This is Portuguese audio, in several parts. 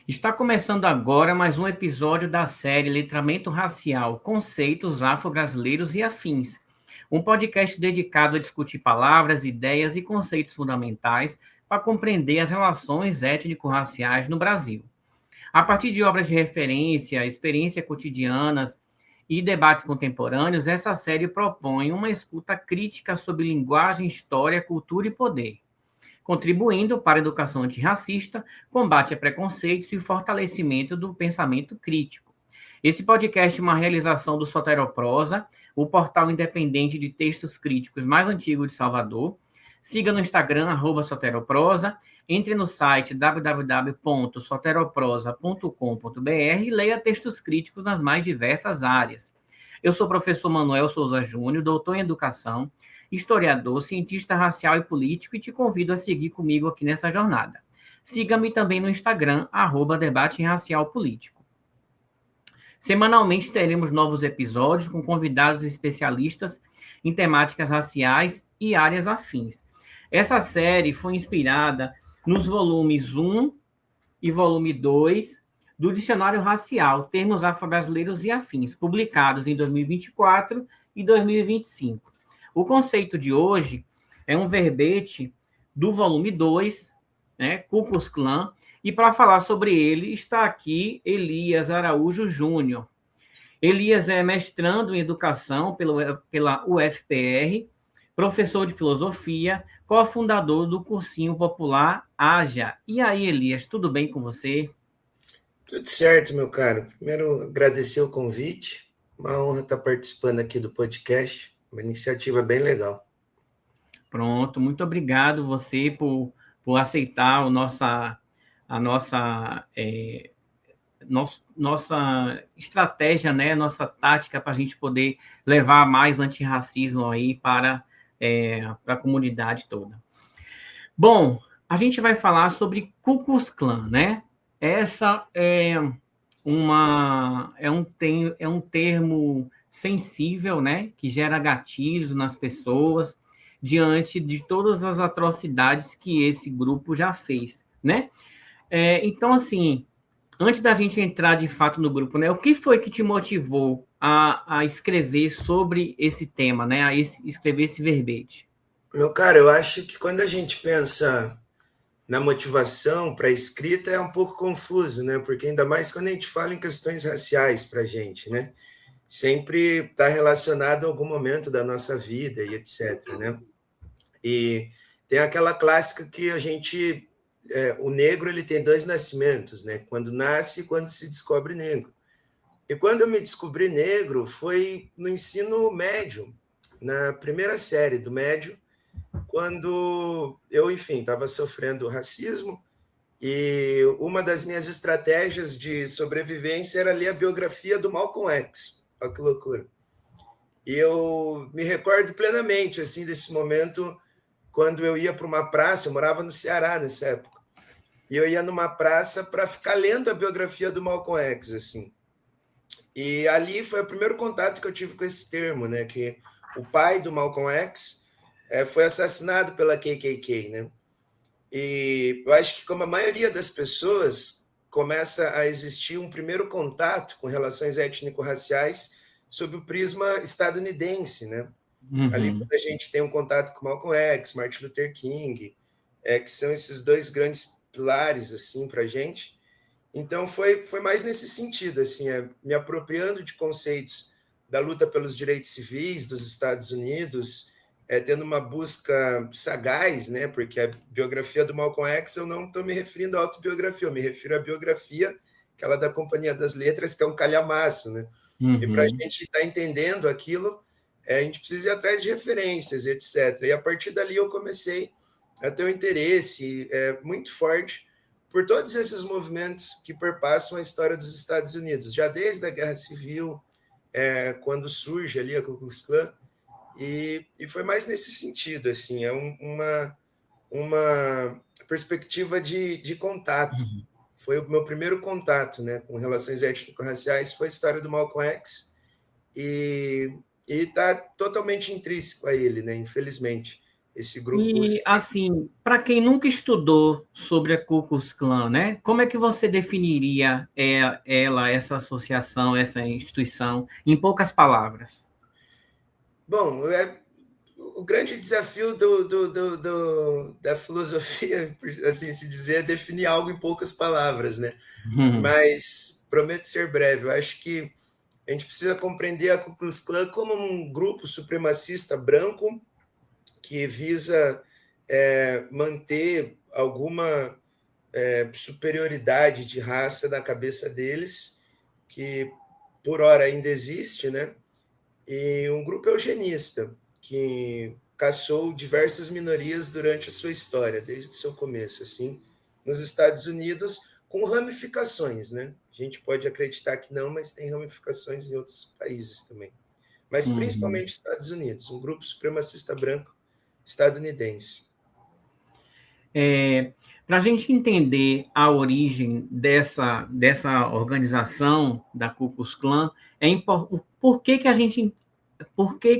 Está começando agora mais um episódio da série Letramento Racial, Conceitos Afro-Brasileiros e Afins, um podcast dedicado a discutir palavras, ideias e conceitos fundamentais para compreender as relações étnico-raciais no Brasil. A partir de obras de referência, experiências cotidianas e debates contemporâneos, essa série propõe uma escuta crítica sobre linguagem, história, cultura e poder, contribuindo para a educação antirracista, combate a preconceitos e fortalecimento do pensamento crítico. Esse podcast é uma realização do Soteroprosa, o portal independente de textos críticos mais antigo de Salvador. Siga no Instagram, @soteroprosa, entre no site www.soteroprosa.com.br e leia textos críticos nas mais diversas áreas. Eu sou o professor Manuel Souza Júnior, doutor em Educação, historiador, cientista racial e político, e te convido a seguir comigo aqui nessa jornada. Siga-me também no Instagram, @debate racial político. Semanalmente teremos novos episódios com convidados especialistas em temáticas raciais e áreas afins. Essa série foi inspirada nos volumes 1 e volume 2 do Dicionário Racial, Termos Afro-Brasileiros e Afins, publicados em 2024 e 2025. O conceito de hoje é um verbete do volume 2, né, Ku Klux Klan, e para falar sobre ele está aqui Elias Araújo Júnior. Elias é mestrando em Educação pela UFPR, professor de Filosofia, cofundador do Cursinho Popular AJA. E aí, Elias, tudo bem com você? Tudo certo, meu caro. Primeiro, agradecer o convite. Uma honra estar participando aqui do podcast. Uma iniciativa bem legal. Pronto, muito obrigado você por aceitar a nossa estratégia, né, nossa tática para a gente poder levar mais antirracismo aí para a comunidade toda. Bom, a gente vai falar sobre Ku Klux Klan, né? Essa é um termo sensível, né, que gera gatilhos nas pessoas diante de todas as atrocidades que esse grupo já fez, né? Então, assim, antes da gente entrar de fato no grupo, né, o que foi que te motivou a escrever sobre esse tema, né, escrever esse verbete? Meu caro, eu acho que quando a gente pensa na motivação para a escrita é um pouco confuso, né? Porque ainda mais quando a gente fala em questões raciais para a gente, né? Sempre está relacionado a algum momento da nossa vida e etc, né? E tem aquela clássica que a gente... o negro ele tem dois nascimentos, né? Quando nasce e quando se descobre negro. E quando eu me descobri negro foi no ensino médio, na primeira série do médio, quando eu, enfim, estava sofrendo racismo e uma das minhas estratégias de sobrevivência era ler a biografia do Malcolm X. Olha que loucura. E eu me recordo plenamente assim desse momento quando eu ia para uma praça, eu morava no Ceará nessa época, e eu ia numa praça para ficar lendo a biografia do Malcolm X, assim. E ali foi o primeiro contato que eu tive com esse termo, né? Que o pai do Malcolm X foi assassinado pela KKK, né? E eu acho que, como a maioria das pessoas, começa a existir um primeiro contato com relações étnico-raciais sob o prisma estadunidense, né? Ali, Uhum. quando a gente tem um contato com Malcolm X, Martin Luther King, que são esses dois grandes pilares assim para a gente. Então, foi mais nesse sentido, assim, me apropriando de conceitos da luta pelos direitos civis dos Estados Unidos, tendo uma busca sagaz, né? Porque a biografia do Malcolm X, eu não estou me referindo à autobiografia, eu me refiro à biografia, aquela da Companhia das Letras, que é um calhamaço, né? E para a Uhum. gente estar entendendo aquilo, a gente precisa ir atrás de referências, etc. E a partir dali eu comecei a ter um interesse muito forte por todos esses movimentos que perpassam a história dos Estados Unidos, já desde a Guerra Civil, quando surge ali a Ku Klux Klan, e foi mais nesse sentido, assim, uma perspectiva de contato. Uhum. Foi o meu primeiro contato, né, com relações étnico-raciais, foi a história do Malcolm X, e está totalmente intrínseco a ele, né, infelizmente. esse grupo. E, assim, para quem nunca estudou sobre a Ku Klux Klan, né? Como é que você definiria ela, essa associação, essa instituição, em poucas palavras? Bom, o grande desafio da filosofia, por assim se dizer, é definir algo em poucas palavras, né? Mas prometo ser breve. Eu acho que a gente precisa compreender a Ku Klux Klan como um grupo supremacista branco que visa manter alguma superioridade de raça na cabeça deles, que por hora ainda existe, né? E um grupo eugenista que caçou diversas minorias durante a sua história, desde o seu começo, assim, nos Estados Unidos, com ramificações, né? A gente pode acreditar que não, mas tem ramificações em outros países também. Mas Uhum. principalmente Estados Unidos, um grupo supremacista branco estadunidense. Para a gente entender a origem dessa organização da Ku Klux Klan, por que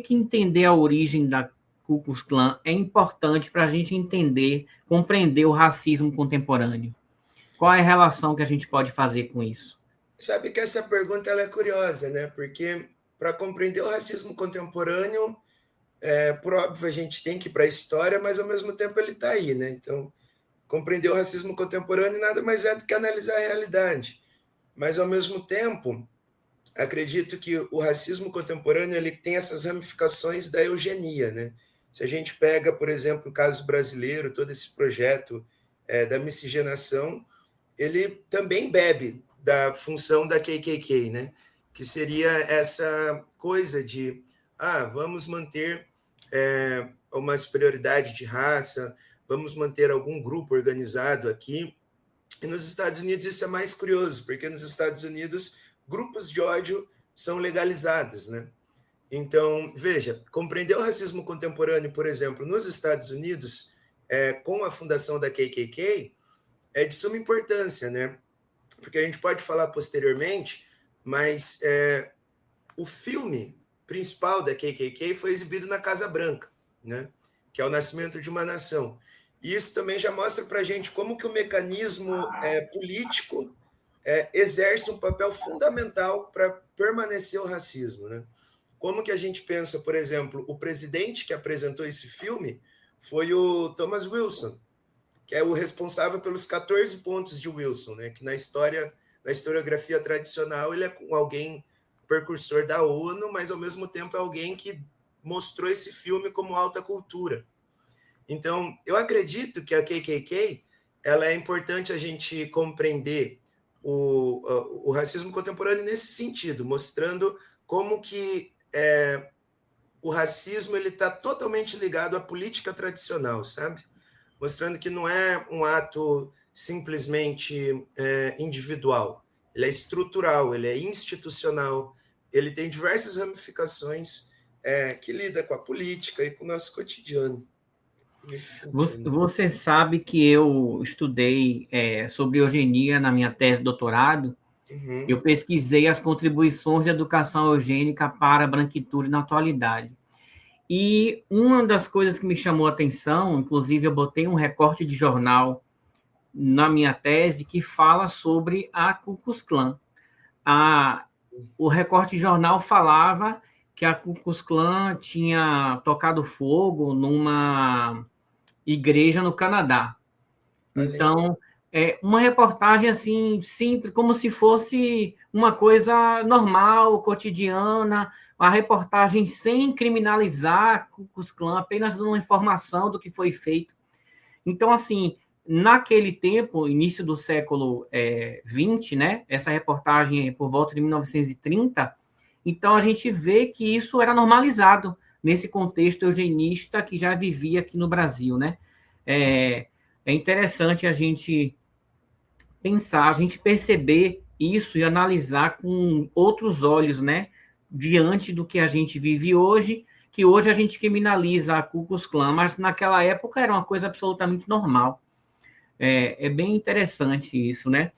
entender a origem da Ku Klux Klan é importante para a gente entender, compreender o racismo contemporâneo? Qual é a relação que a gente pode fazer com isso? Sabe que essa pergunta ela é curiosa, né? Porque para compreender o racismo contemporâneo, por óbvio, a gente tem que ir para a história, mas ao mesmo tempo ele está aí, né? Então, compreender o racismo contemporâneo nada mais é do que analisar a realidade. Mas, ao mesmo tempo, acredito que o racismo contemporâneo ele tem essas ramificações da eugenia, né? Se a gente pega, por exemplo, o caso brasileiro, todo esse projeto da miscigenação, ele também bebe da função da KKK, né? Que seria essa coisa de vamos manter uma superioridade de raça, vamos manter algum grupo organizado aqui. E nos Estados Unidos isso é mais curioso, porque nos Estados Unidos grupos de ódio são legalizados, né? Então, veja, compreender o racismo contemporâneo, por exemplo, nos Estados Unidos, com a fundação da KKK, é de suma importância, né? Porque a gente pode falar posteriormente, mas o filme principal da KKK foi exibido na Casa Branca, né? Que é o Nascimento de uma Nação. E isso também já mostra para a gente como que o mecanismo político exerce um papel fundamental para permanecer o racismo, né? Como que a gente pensa, por exemplo, o presidente que apresentou esse filme foi o Thomas Wilson, que é o responsável pelos 14 pontos de Wilson, né? Que na historiografia tradicional, ele é alguém precursor da ONU, mas ao mesmo tempo é alguém que mostrou esse filme como alta cultura. Então, eu acredito que a KKK ela é importante a gente compreender o racismo contemporâneo nesse sentido, mostrando como que o racismo ele está totalmente ligado à política tradicional, sabe? Mostrando que não é um ato simplesmente individual, ele é estrutural, ele é institucional, ele tem diversas ramificações que lida com a política e com o nosso cotidiano, nesse sentido. Você sabe que eu estudei sobre eugenia na minha tese de doutorado. Uhum. Eu pesquisei as contribuições da educação eugênica para a branquitude na atualidade. E uma das coisas que me chamou a atenção, inclusive eu botei um recorte de jornal na minha tese que fala sobre a Ku Klux Klan. O recorte de jornal falava que a Ku Klux Klan tinha tocado fogo numa igreja no Canadá. Então, uma reportagem assim, simples, como se fosse uma coisa normal, cotidiana, a reportagem sem criminalizar a Ku Klux Klan, apenas dando uma informação do que foi feito. Então, assim, naquele tempo, início do século XX, né, essa reportagem por volta de 1930, então a gente vê que isso era normalizado nesse contexto eugenista que já vivia aqui no Brasil, né? É interessante a gente pensar, a gente perceber isso e analisar com outros olhos, né? Diante do que a gente vive hoje, que hoje a gente criminaliza a Ku Klux Klan, mas naquela época era uma coisa absolutamente normal. É bem interessante isso, né?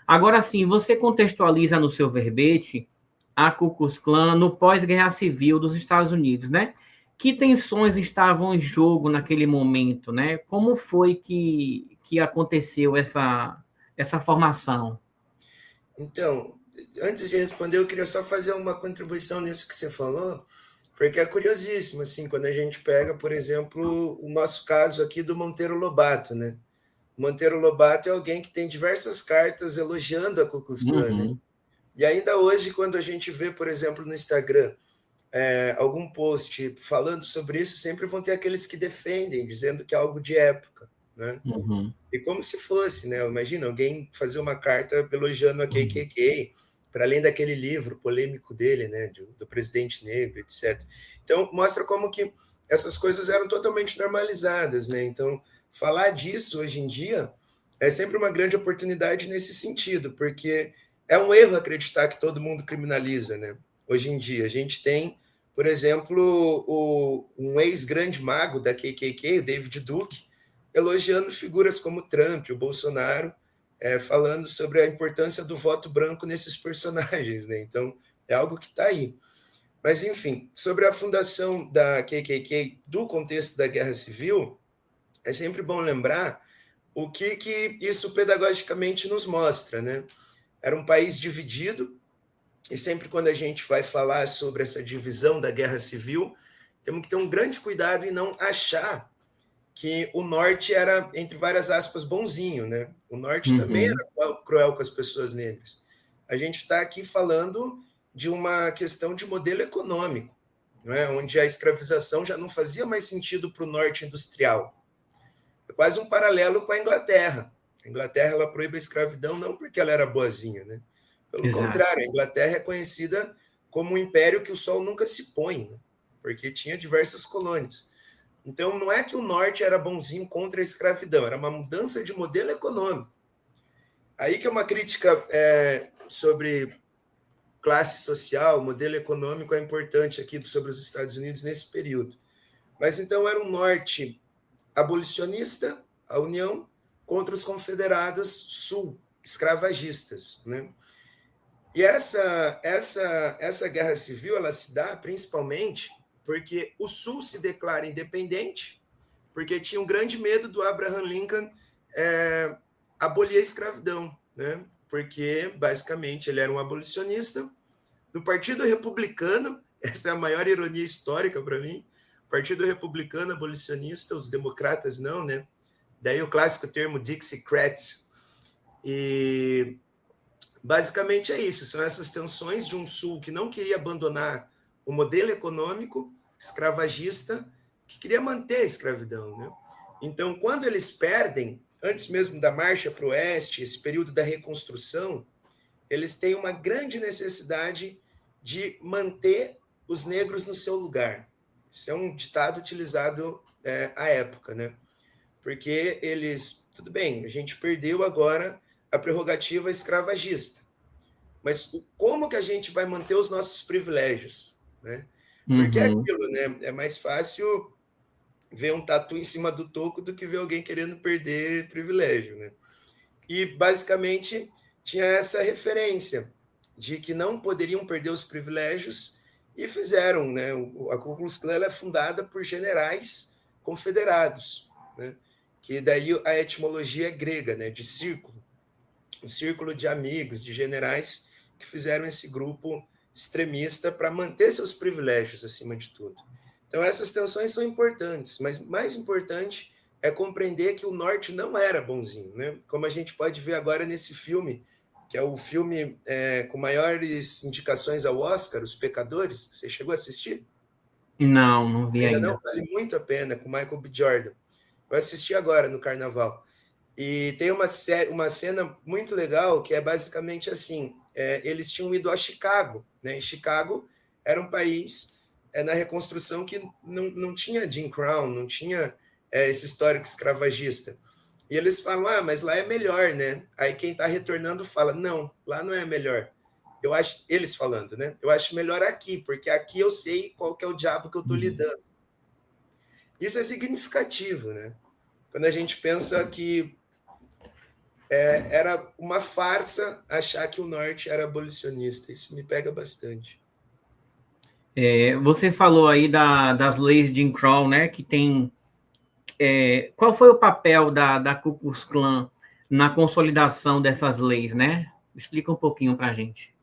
Agora sim, você contextualiza no seu verbete a Ku Klux Klan no pós-guerra civil dos Estados Unidos, né? que tensões estavam em jogo naquele momento, né? Como foi que aconteceu essa formação? Então, antes de responder, eu queria só fazer uma contribuição nisso que você falou, porque é curiosíssimo, assim, quando a gente pega, por exemplo, o nosso caso aqui do Monteiro Lobato, né? Monteiro Lobato é alguém que tem diversas cartas elogiando a Ku Klux Klan, né? Uhum, E ainda hoje, quando a gente vê, por exemplo, no Instagram, algum post falando sobre isso, sempre vão ter aqueles que defendem, dizendo que é algo de época, né? uhum, E como se fosse, né? Imagina alguém fazer uma carta elogiando a uhum. KKK, para além daquele livro polêmico dele, né? Do presidente negro, etc. Então, mostra como que essas coisas eram totalmente normalizadas, né? Então, falar disso hoje em dia é sempre uma grande oportunidade nesse sentido, porque é um erro acreditar que todo mundo criminaliza, né? Hoje em dia, a gente tem, por exemplo, um ex-grande mago da KKK, o David Duke, elogiando figuras como Trump, o Bolsonaro, falando sobre a importância do voto branco nesses personagens, né? Então, é algo que está aí. Mas, enfim, sobre a fundação da KKK do contexto da Guerra Civil, é sempre bom lembrar o que isso pedagogicamente nos mostra, né? Era um país dividido, e sempre quando a gente vai falar sobre essa divisão da Guerra Civil, temos que ter um grande cuidado em não achar que o norte era, entre várias aspas, bonzinho, né? O norte também Uhum. era cruel com as pessoas negras. A gente está aqui falando de uma questão de modelo econômico, não é? Onde a escravização já não fazia mais sentido para o norte industrial. É quase um paralelo com a Inglaterra. A Inglaterra ela proíbe a escravidão não porque ela era boazinha, né? Pelo Exato. contrário, a Inglaterra é conhecida como um império que o sol nunca se põe, né? Porque tinha diversas colônias. Então, não é que o norte era bonzinho contra a escravidão, era uma mudança de modelo econômico. Aí que é uma crítica sobre classe social, modelo econômico é importante aqui sobre os Estados Unidos nesse período. Mas então era um norte abolicionista, a União, contra os confederados sul, escravagistas, né? E essa guerra civil ela se dá principalmente porque o sul se declara independente, porque tinha um grande medo do Abraham Lincoln abolir a escravidão, né? Porque basicamente ele era um abolicionista do Partido Republicano. Essa é a maior ironia histórica para mim. Partido Republicano abolicionista, os democratas não, né? Daí o clássico termo Dixiecrats. E basicamente é isso, são essas tensões de um sul que não queria abandonar o modelo econômico escravagista, que queria manter a escravidão, né? Então, quando eles perdem, antes mesmo da marcha para o oeste, esse período da reconstrução, eles têm uma grande necessidade de manter os negros no seu lugar. Isso é um ditado utilizado à época, né? Porque eles, tudo bem, a gente perdeu agora a prerrogativa escravagista, mas como que a gente vai manter os nossos privilégios, né? Porque é Uhum. aquilo, né? É mais fácil ver um tatu em cima do toco do que ver alguém querendo perder privilégio, né? E basicamente tinha essa referência de que não poderiam perder os privilégios e fizeram, né? A Ku Klux Klan é fundada por generais confederados, né? Que daí a etimologia é grega, né? De círculo, um círculo de amigos, de generais que fizeram esse grupo extremista para manter seus privilégios acima de tudo. Então essas tensões são importantes, mas mais importante é compreender que o norte não era bonzinho, né? Como a gente pode ver agora nesse filme, que é o filme com maiores indicações ao Oscar, Os Pecadores. Você chegou a assistir? Não, não vi Ainda não, ainda. vale muito a pena, com Michael B. Jordan. Eu assisti agora no Carnaval. E tem uma cena muito legal que é basicamente assim: eles tinham ido a Chicago, né? E Chicago era um país na reconstrução que não tinha Jim Crow, não tinha esse histórico escravagista. E eles falam, mas lá é melhor, né? Aí quem está retornando fala, não, lá não é melhor. Eu acho, eles falando, né? Eu acho melhor aqui, porque aqui eu sei qual que é o diabo que eu estou Uhum. lidando. Isso é significativo, né? Quando a gente pensa que era uma farsa achar que o norte era abolicionista. Isso me pega bastante. Você falou aí das leis de Jim Crow, né? Que tem. Qual foi o papel da Ku Klux Klan na consolidação dessas leis, né? Explica um pouquinho para a gente.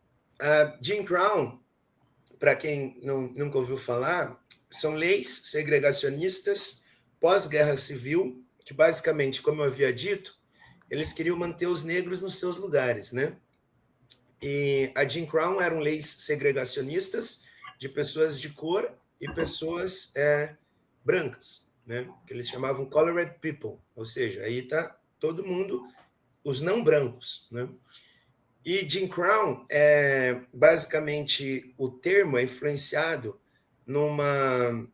Jim Crow, para quem nunca ouviu falar, são leis segregacionistas pós-guerra civil, que basicamente, como eu havia dito, eles queriam manter os negros nos seus lugares, né? E a Jim Crow eram leis segregacionistas de pessoas de cor e pessoas brancas, né? Que eles chamavam colored people, ou seja, aí tá todo mundo, os não brancos, né? E Jim Crow basicamente o termo é influenciado numa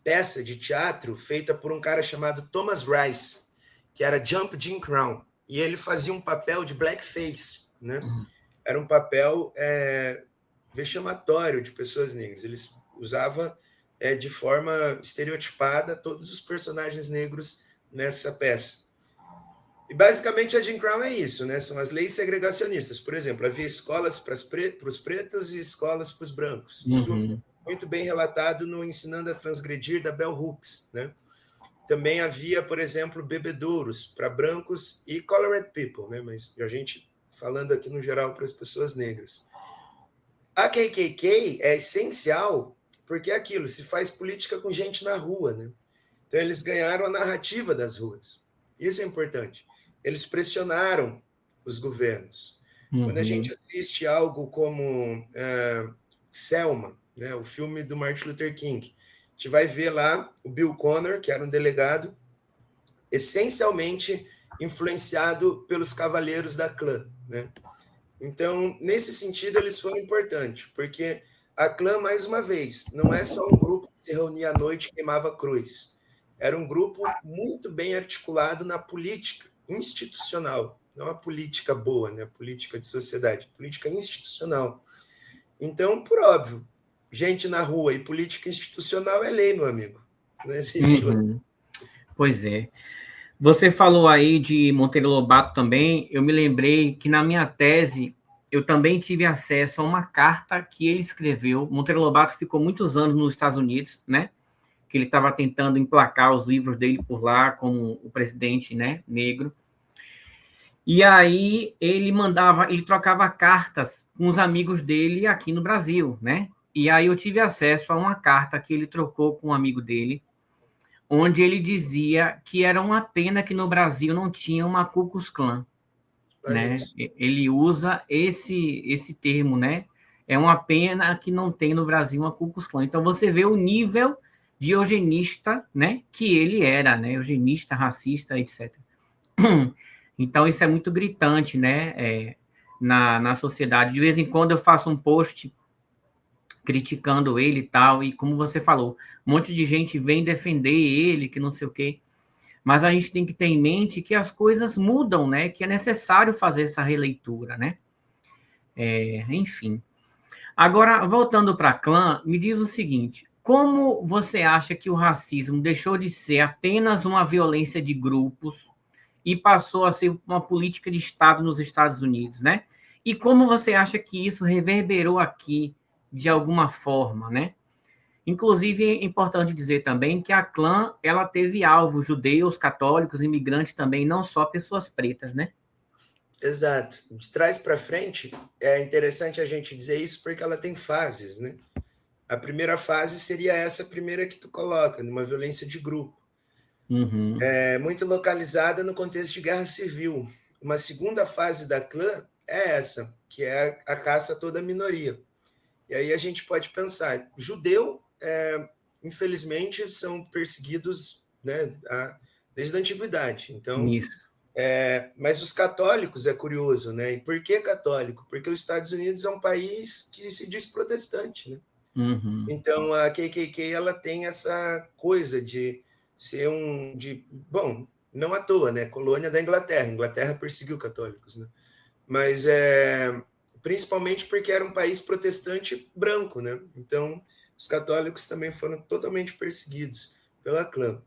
peça de teatro feita por um cara chamado Thomas Rice, que era Jump Jim Crow, e ele fazia um papel de blackface, né? Era um papel vexamatório de pessoas negras. Eles usavam de forma estereotipada todos os personagens negros nessa peça. E basicamente a Jim Crow é isso, né? São as leis segregacionistas. Por exemplo, havia escolas para os pretos e escolas para os brancos. Isso muito bem relatado no Ensinando a Transgredir, da Bell Hooks, né? Também havia, por exemplo, bebedouros para brancos e colored people, né? Mas a gente falando aqui no geral para as pessoas negras. A KKK é essencial porque é aquilo, se faz política com gente na rua, né? Então eles ganharam a narrativa das ruas. Isso é importante. Eles pressionaram os governos. Quando a gente assiste algo como Selma, né, o filme do Martin Luther King, a gente vai ver lá o Bill Connor, que era um delegado, essencialmente influenciado pelos cavaleiros da clã, né? Então, nesse sentido, eles foram importantes, porque a clã, mais uma vez, não é só um grupo que se reunia à noite e queimava cruz. Era um grupo muito bem articulado na política institucional, não a política boa, né? A política de sociedade, política institucional. Então, por óbvio, gente na rua e política institucional é lei, meu amigo. Não existe outra. Pois é. Você falou aí de Monteiro Lobato também. Eu me lembrei que na minha tese eu também tive acesso a uma carta que ele escreveu. Monteiro Lobato ficou muitos anos nos Estados Unidos, né? Que ele estava tentando emplacar os livros dele por lá, como o presidente, né, negro. E aí ele trocava cartas com os amigos dele aqui no Brasil, né? E aí eu tive acesso a uma carta que ele trocou com um amigo dele, onde ele dizia que era uma pena que no Brasil não tinha uma Ku Klux Klan, né? Ele usa esse termo, né? É uma pena que não tem no Brasil uma Ku Klux Klan. Então você vê o nível de eugenista, né? Que ele era, né? Eugenista, racista, etc. Então isso é muito gritante, né? Na sociedade. De vez em quando eu faço um post criticando ele e tal, e como você falou, um monte de gente vem defender ele, que não sei o quê. Mas a gente tem que ter em mente que as coisas mudam, né? Que é necessário fazer essa releitura, né? Enfim. Agora, voltando para a clã, me diz o seguinte: como você acha que o racismo deixou de ser apenas uma violência de grupos e passou a ser uma política de Estado nos Estados Unidos, né? E como você acha que isso reverberou aqui de alguma forma, né? Inclusive, é importante dizer também que a clã, ela teve alvos judeus, católicos, imigrantes também, não só pessoas pretas, né? Exato. De trás para frente, é interessante a gente dizer isso porque ela tem fases, né? A primeira fase seria essa primeira que tu coloca, numa violência de grupo. Muito localizada no contexto de guerra civil. Uma segunda fase da clã é essa, que é a caça a toda a minoria. E aí a gente pode pensar, judeu, infelizmente, são perseguidos, né, desde a antiguidade. Então, Isso. mas os católicos é curioso, né? E por que católico? Porque os Estados Unidos é um país que se diz protestante, né? Então a KKK ela tem essa coisa de ser bom, não à toa, né? Colônia da Inglaterra. A Inglaterra perseguiu católicos, né? Mas principalmente porque era um país protestante branco, né? Então os católicos também foram totalmente perseguidos pela clã.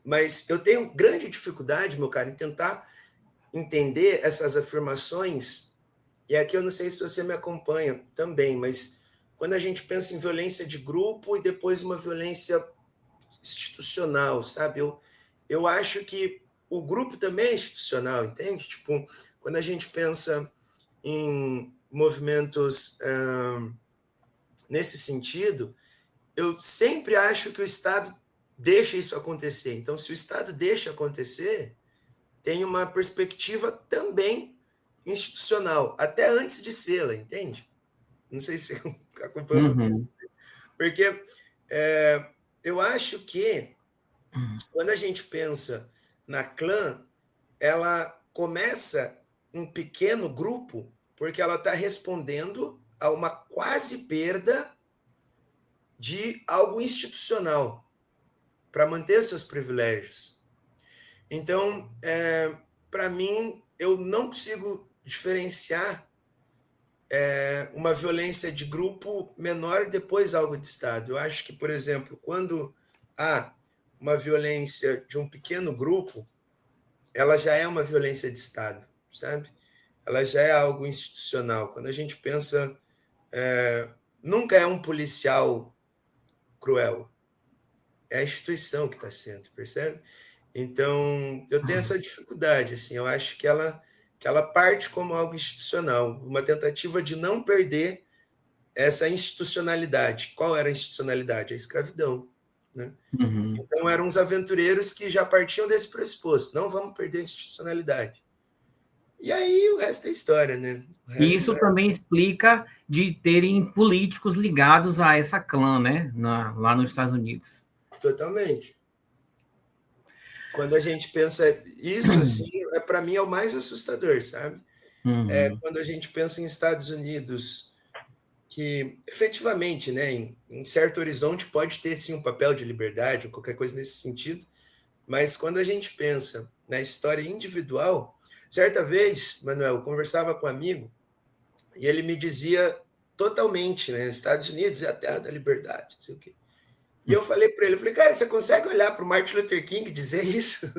Mas eu tenho grande dificuldade, meu cara, em tentar entender essas afirmações, e aqui eu não sei se você me acompanha também, mas quando a gente pensa em violência de grupo e depois uma violência institucional, sabe? Eu acho que o grupo também é institucional, entende? Tipo, quando a gente pensa em movimentos nesse sentido, eu sempre acho que o Estado deixa isso acontecer. Então, se o Estado deixa acontecer, tem uma perspectiva também institucional, até antes de ser, entende? Não sei se você acompanha um pouco isso. Porque eu acho que quando a gente pensa na clã, ela começa um pequeno grupo porque ela está respondendo a uma quase perda de algo institucional para manter seus privilégios. Então, para mim, eu não consigo diferenciar uma violência de grupo menor e depois algo de Estado. Eu acho que, por exemplo, quando há uma violência de um pequeno grupo, ela já é uma violência de Estado, sabe? Ela já é algo institucional. Quando a gente pensa, nunca é um policial cruel, é a instituição que está sendo, percebe? Então, eu tenho essa dificuldade, assim, eu acho que ela parte como algo institucional, uma tentativa de não perder essa institucionalidade. Qual era a institucionalidade? A escravidão, né? Então, eram uns aventureiros que já partiam desse pressuposto, não vamos perder a institucionalidade. E aí o resto é história, né? E isso também explica de terem políticos ligados a essa clã, né? Lá nos Estados Unidos. Totalmente. Quando a gente pensa isso, assim, para mim é o mais assustador, sabe? Quando a gente pensa em Estados Unidos, que efetivamente, né, em certo horizonte pode ter sim um papel de liberdade ou qualquer coisa nesse sentido, mas quando a gente pensa na história individual, certa vez, Manuel, eu conversava com um amigo e ele me dizia totalmente, né, Estados Unidos é a terra da liberdade, não sei o quê. E eu falei para ele, eu falei, cara, você consegue olhar para o Martin Luther King e dizer isso?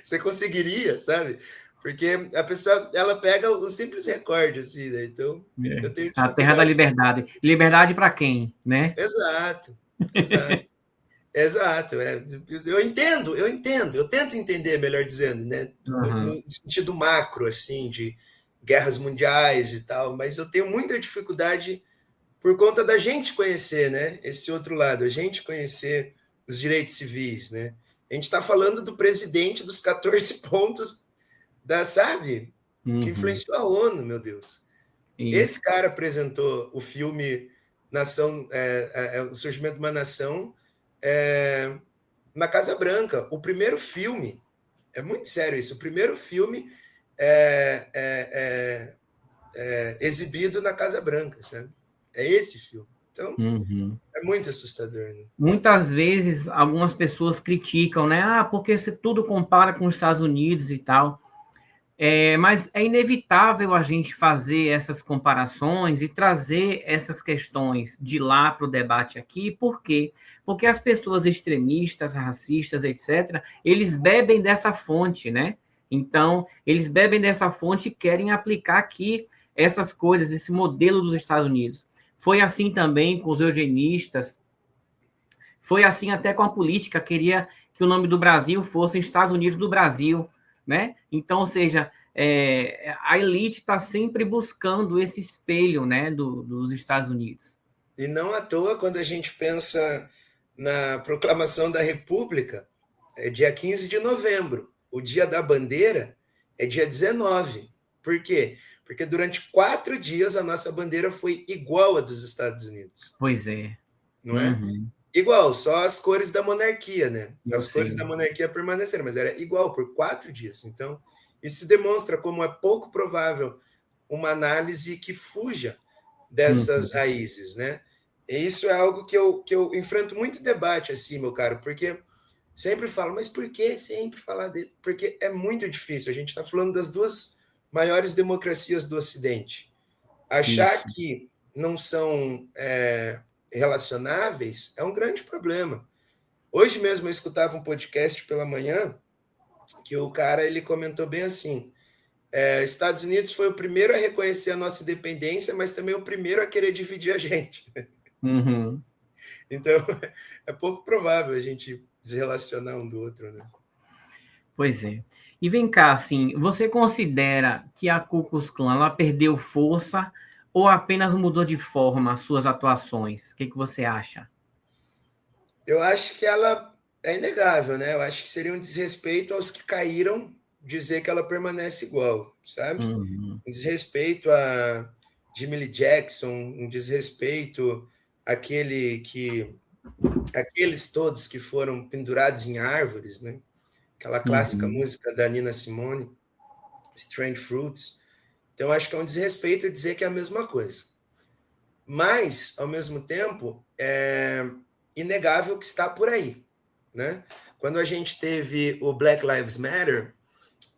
Você conseguiria, sabe? Porque a pessoa, ela pega o simples recorde, assim, né? Então, eu tenho a terra da liberdade. Liberdade para quem, né? Exato, exato. Exato. Eu tento entender, melhor dizendo, né? No sentido macro, assim, de guerras mundiais e tal, mas eu tenho muita dificuldade por conta da gente conhecer, né? Esse outro lado, a gente conhecer os direitos civis, né? A gente está falando do presidente dos 14 pontos sabe? Que influenciou a ONU, meu Deus. Isso. Esse cara apresentou o filme Nação, o Surgimento de uma Nação na Casa Branca. O primeiro filme, é muito sério isso, o primeiro filme exibido na Casa Branca, sabe? É esse filme. Então, é muito assustador. Né? Muitas vezes, algumas pessoas criticam, né? Porque você tudo compara com os Estados Unidos e tal. Mas é inevitável a gente fazer essas comparações e trazer essas questões de lá para o debate aqui. Por quê? Porque as pessoas extremistas, racistas, etc., eles bebem dessa fonte, né? Então, eles bebem dessa fonte e querem aplicar aqui essas coisas, esse modelo dos Estados Unidos. Foi assim também com os eugenistas, foi assim até com a política, queria que o nome do Brasil fosse Estados Unidos do Brasil, né? Então, ou seja, a elite está sempre buscando esse espelho, né, dos Estados Unidos. E não à toa, quando a gente pensa na proclamação da República, é dia 15 de novembro. O dia da bandeira é dia 19. Por quê? Porque durante 4 dias a nossa bandeira foi igual à dos Estados Unidos. Pois é. Não é? Igual, só as cores da monarquia, né? As cores da monarquia permaneceram, mas era igual por 4 dias. Então, isso demonstra como é pouco provável uma análise que fuja dessas raízes, né? E isso é algo que eu enfrento muito debate, assim, meu caro, porque sempre falo, mas por que sempre falar dele? Porque é muito difícil. A gente está falando das duas maiores democracias do Ocidente. Achar que não são relacionáveis é um grande problema. Hoje mesmo eu escutava um podcast pela manhã que o cara ele comentou bem assim, Estados Unidos foi o primeiro a reconhecer a nossa independência, mas também o primeiro a querer dividir a gente. Uhum. Então, é pouco provável a gente desrelacionar um do outro, né? Pois é. E vem cá, assim, você considera que a Ku Klux Klan ela perdeu força ou apenas mudou de forma as suas atuações? O que você acha? Eu acho que ela é inegável, né? Eu acho que seria um desrespeito aos que caíram dizer que ela permanece igual, sabe? Uhum. Um desrespeito a Jimmy Lee Jackson, um desrespeito aqueles todos que foram pendurados em árvores, né? Aquela clássica Uhum. música da Nina Simone, Strange Fruits. Então, acho que é um desrespeito dizer que é a mesma coisa. Mas, ao mesmo tempo, é inegável que está por aí, né? Quando a gente teve o Black Lives Matter,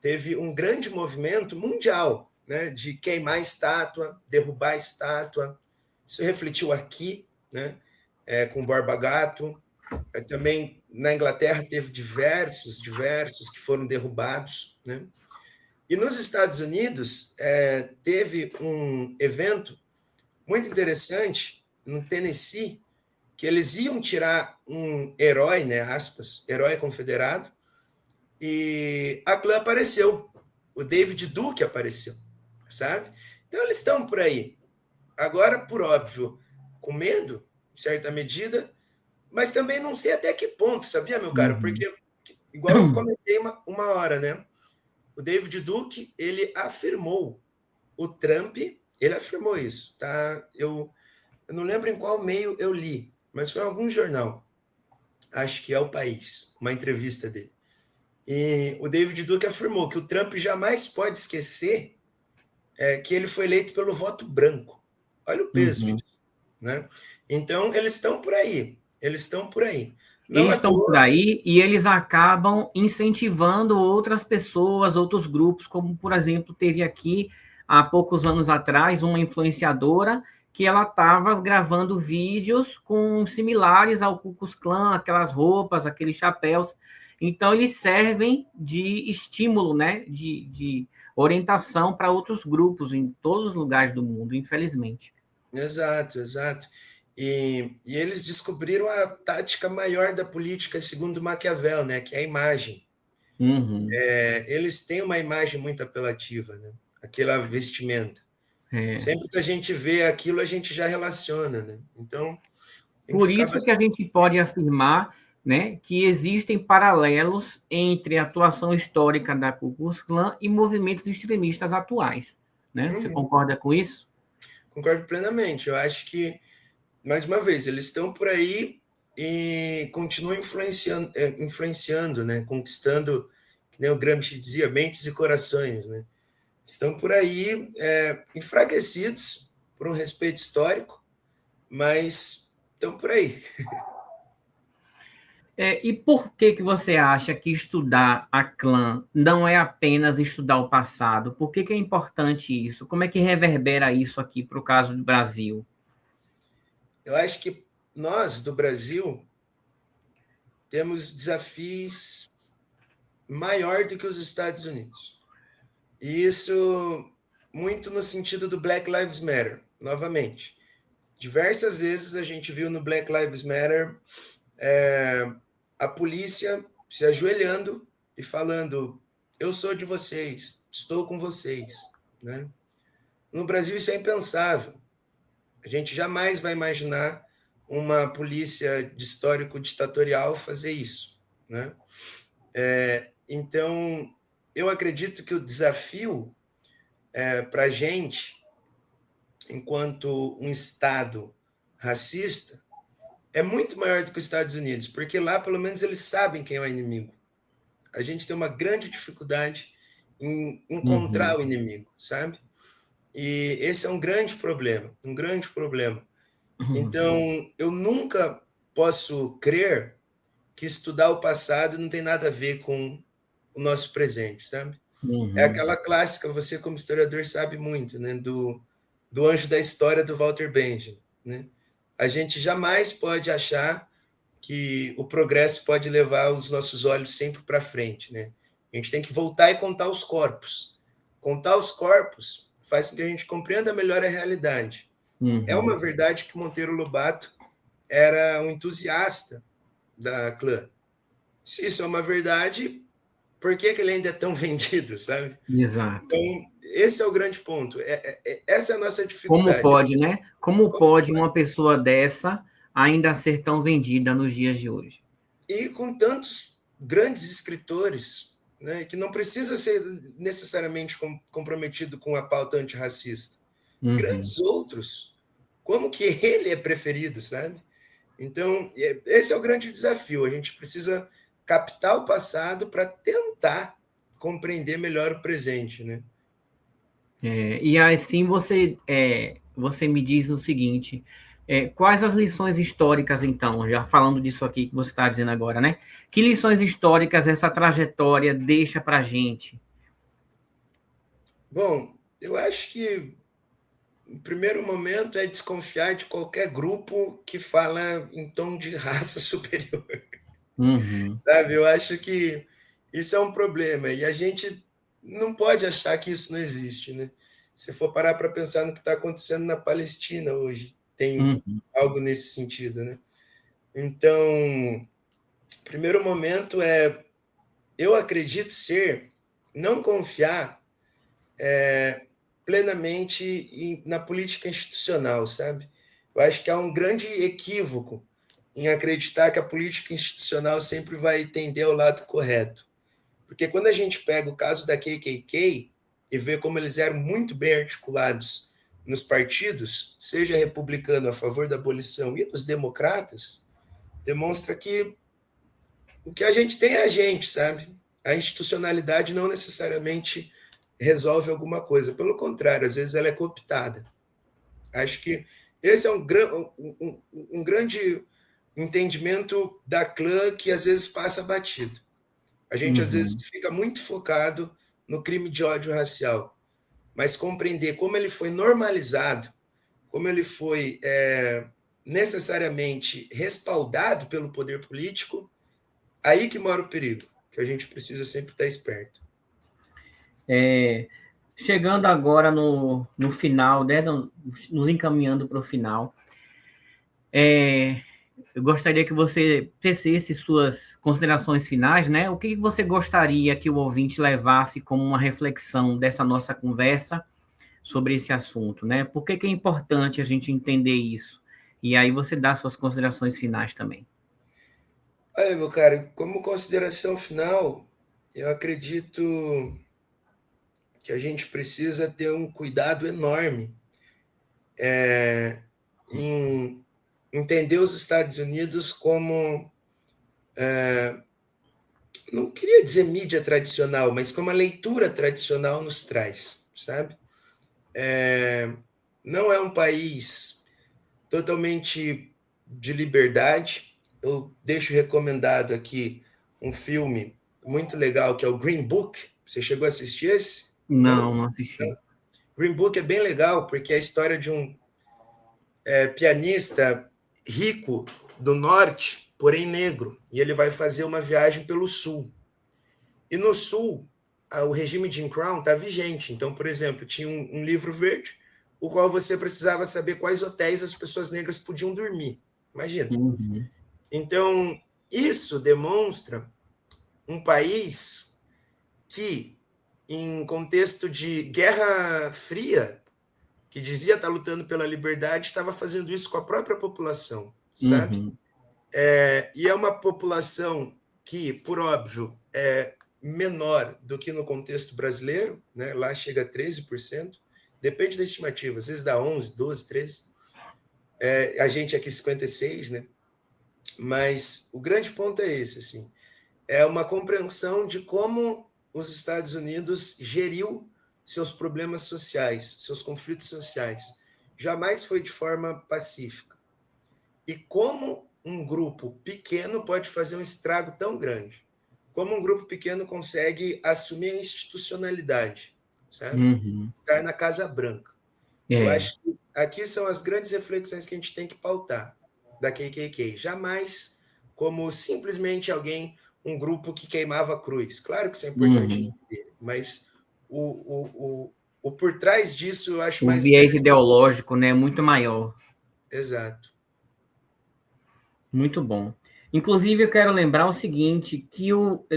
teve um grande movimento mundial, né, de queimar estátua, derrubar estátua. Isso refletiu aqui, né, com Borba Gato. Também na Inglaterra teve diversos que foram derrubados, né? E nos Estados Unidos teve um evento muito interessante no Tennessee, que eles iam tirar um herói, né, aspas, herói confederado, e a clã apareceu. O David Duke apareceu, sabe? Então eles estão por aí. Agora, por óbvio, com medo, em certa medida, mas também não sei até que ponto, sabia, meu caro? Uhum. Porque, igual eu comentei uma hora, né? O David Duke, ele afirmou, o Trump, ele afirmou isso, tá? Eu não lembro em qual meio eu li, mas foi em algum jornal. Acho que é o País, uma entrevista dele. E o David Duke afirmou que o Trump jamais pode esquecer que ele foi eleito pelo voto branco. Olha o peso Uhum. disso, né? Então, eles estão por aí. Eles estão por aí. Não Eles à estão por toa. aí e eles acabam incentivando outras pessoas, outros grupos, como, por exemplo, teve aqui há poucos anos atrás uma influenciadora que ela estava gravando vídeos com similares ao Ku Klux Klan, aquelas roupas, aqueles chapéus. Então, eles servem de estímulo, né, de orientação para outros grupos em todos os lugares do mundo, infelizmente. Exato, exato. E eles descobriram a tática maior da política, segundo Maquiavel, né? Que é a imagem. Uhum. Eles têm uma imagem muito apelativa, né? Aquela vestimenta. É. Sempre que a gente vê aquilo, a gente já relaciona, né? Então, tem que Por ficar isso que a bastante. gente pode afirmar, né, que existem paralelos entre a atuação histórica da Ku Klux Klan e movimentos extremistas atuais, né? Você Uhum, concorda com isso? concordo plenamente. Eu acho que, mais uma vez, eles estão por aí e continuam influenciando, né? Conquistando, que nem o Gramsci dizia, mentes e corações, né? Estão por aí enfraquecidos por um respeito histórico, mas estão por aí. E por que que você acha que estudar a clã não é apenas estudar o passado? Por que que é importante isso? Como é que reverbera isso aqui para o caso do Brasil? Eu acho que nós, do Brasil, temos desafios maior do que os Estados Unidos. E isso muito no sentido do Black Lives Matter, novamente. Diversas vezes a gente viu no Black Lives Matter a polícia se ajoelhando e falando: eu sou de vocês, estou com vocês. Né? No Brasil isso é impensável. A gente jamais vai imaginar uma polícia de histórico ditatorial fazer isso. Né? Então, eu acredito que o desafio para a gente, enquanto um Estado racista, é muito maior do que os Estados Unidos, porque lá, pelo menos, eles sabem quem é o inimigo. A gente tem uma grande dificuldade em encontrar Uhum. o inimigo, sabe? E esse é um grande problema, um grande problema. Então, eu nunca posso crer que estudar o passado não tem nada a ver com o nosso presente, sabe? É Uhum. aquela clássica, você como historiador sabe muito, né, do anjo da história do Walter Benjamin, né? A gente jamais pode achar que o progresso pode levar os nossos olhos sempre para frente, né? A gente tem que voltar e contar os corpos. contar os corpos faz com que a gente compreenda melhor a realidade. É uma verdade que Monteiro Lobato era um entusiasta da clã. Se isso é uma verdade, por que ele ainda é tão vendido, sabe? Exato. Então, esse é o grande ponto. Essa é a nossa Como dificuldade. pode, né? Como pode uma pessoa dessa ainda ser tão vendida nos dias de hoje? E com tantos grandes escritores, né, que não precisa ser necessariamente comprometido com a pauta antirracista. Grandes outros. Como que ele é preferido, sabe? Então, esse é o grande desafio. A gente precisa captar o passado para tentar compreender melhor o presente, né? E assim você me diz o seguinte: quais as lições históricas, então, já falando disso aqui que você está dizendo agora, né? Que lições históricas essa trajetória deixa para a gente? Bom, eu acho que o primeiro momento é desconfiar de qualquer grupo que fala em tom de raça superior. Sabe? Eu acho que isso é um problema e a gente não pode achar que isso não existe, né? Se for parar para pensar no que está acontecendo na Palestina hoje, tem algo nesse sentido, né? Então, o primeiro momento é, eu acredito ser, não confiar plenamente na política institucional, sabe? Eu acho que há um grande equívoco em acreditar que a política institucional sempre vai tender ao lado correto. Porque quando a gente pega o caso da KKK e vê como eles eram muito bem articulados nos partidos, seja republicano a favor da abolição e dos democratas, demonstra que o que a gente tem é a gente, sabe? A institucionalidade não necessariamente resolve alguma coisa. Pelo contrário, às vezes ela é cooptada. Acho que esse é um grande entendimento da clã que às vezes passa batido. A gente às vezes fica muito focado no crime de ódio racial, mas compreender como ele foi normalizado, como ele foi necessariamente respaldado pelo poder político, aí que mora o perigo, que a gente precisa sempre estar esperto. Chegando agora no final, né, nos encaminhando para o final, eu gostaria que você tecesse suas considerações finais, né? O que você gostaria que o ouvinte levasse como uma reflexão dessa nossa conversa sobre esse assunto, né? Por que é importante a gente entender isso? E aí você dá suas considerações finais também. Olha, meu cara, como consideração final, eu acredito que a gente precisa ter um cuidado enorme em entender os Estados Unidos como, não queria dizer mídia tradicional, mas como a leitura tradicional nos traz, sabe? Não é um país totalmente de liberdade. Eu deixo recomendado aqui um filme muito legal que é o Green Book. Você chegou a assistir esse? Não, não assisti. Green Book é bem legal porque é a história de um pianista rico do norte, porém negro, e ele vai fazer uma viagem pelo sul. E no sul, o regime Jim Crow está vigente. Então, por exemplo, tinha um livro verde, o qual você precisava saber quais hotéis as pessoas negras podiam dormir. Imagina. Então, isso demonstra um país que, em contexto de Guerra Fria, que dizia estar lutando pela liberdade, estava fazendo isso com a própria população, sabe? E é uma população que, por óbvio, é menor do que no contexto brasileiro, né? Lá chega a 13%, depende da estimativa, às vezes dá 11, 12, 13%. A gente aqui 56%, né? Mas o grande ponto é esse, assim, é uma compreensão de como os Estados Unidos geriu seus problemas sociais, seus conflitos sociais. Jamais foi de forma pacífica. E como um grupo pequeno pode fazer um estrago tão grande? Como um grupo pequeno consegue assumir a institucionalidade, sabe? Estar na Casa Branca. Eu acho que aqui são as grandes reflexões que a gente tem que pautar da KKK. Jamais como simplesmente alguém, um grupo que queimava a cruz. Claro que isso é importante entender, mas o por trás disso eu acho o mais viés ideológico, né, muito maior. Exato. Muito bom. Inclusive, eu quero lembrar o seguinte, que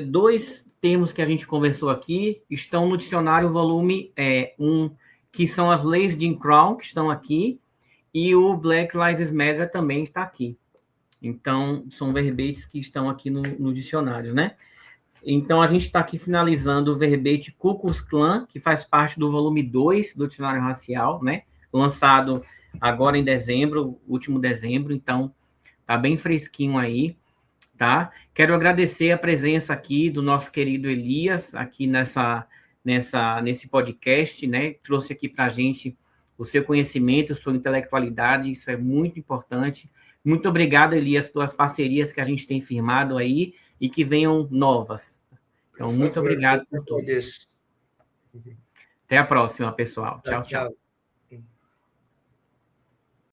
dois termos que a gente conversou aqui estão no dicionário volume 1, que são as leis de Jim Crow, que estão aqui, e o Black Lives Matter também está aqui. Então, são verbetes que estão aqui no dicionário, né? Então, a gente está aqui finalizando o verbete Ku Klux Klan, que faz parte do volume 2 do dicionário racial, né? Lançado agora em dezembro, último dezembro, então tá bem fresquinho aí, tá? Quero agradecer a presença aqui do nosso querido Elias, aqui nesse podcast, né? Trouxe aqui para a gente o seu conhecimento, a sua intelectualidade, isso é muito importante. Muito obrigado, Elias, pelas parcerias que a gente tem firmado aí e que venham novas. Então, muito obrigado por tudo. Até a próxima, pessoal. Tchau, tchau.